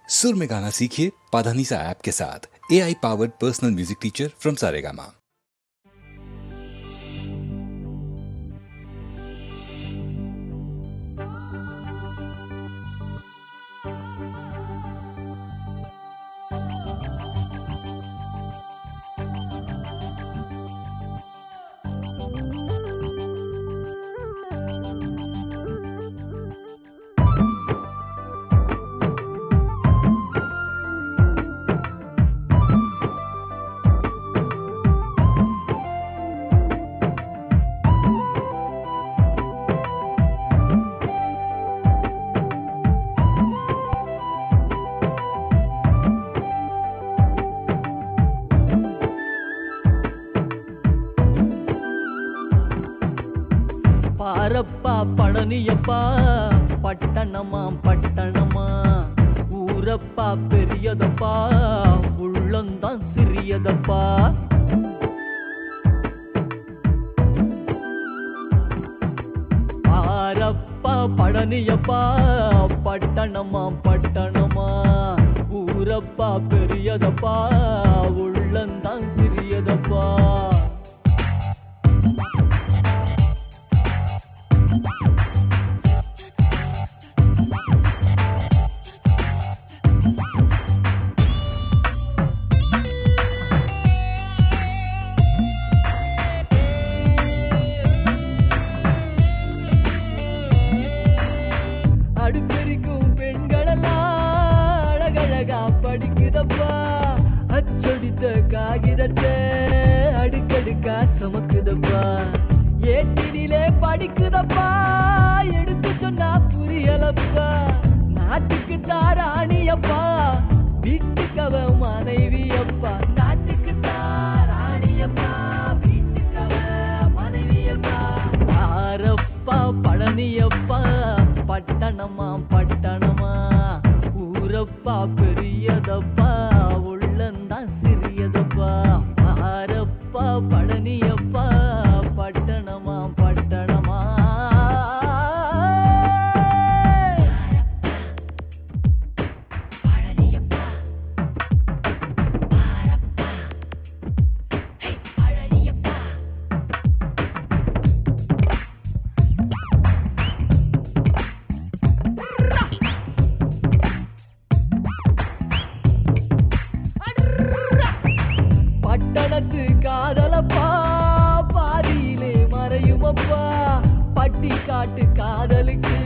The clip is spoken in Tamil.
सुर में गाना सीखिए पाधानीसा ऐप के साथ। AI powered personal music teacher from Saregama. பாரப்பா பழனியப்பா பட்டணமா பட்டணமா ஊரப்பா பெரியதப்பா உள்ளந்தான் சிறியதப்பா. பாரப்பா பழனியப்பா பட்டணமா பட்டணமா ஊரப்பா பெரியதப்பா உள்ளந்தான் சிறியதப்பா. அடுப்பெரிக்கும் பெண்களெல்லாம் அழகழகா படிக்குதப்பா. அச்சடித்த காகிதத்தை அடுக்கடுக்கா சுமக்குதப்பா. ஏட்டினிலே படிக்குதப்பா, எடுத்து சொன்னா புரியலப்பா. நாட்டுக்கு தாராணியப்பா, வீட்டுக்கு அவ மனைவியப்பா. நாட்டுக்கு தாராணியப்பா, வீட்டுக்கு அவ மனைவியப்பா. ஆரப்பா பழனியப்பா பட்டணமா பட்டணமா ஊரப்பா பெரியதப்பா உள்ளந்தான் சிறியதப்பா. ஆரப்பா பழனியப்பா பட்டணமா பட்டணமா. பட்டணத்து காதலப்பா பாதியிலே மறையுமப்பா. பட்டி காட்டு காதலுக்கு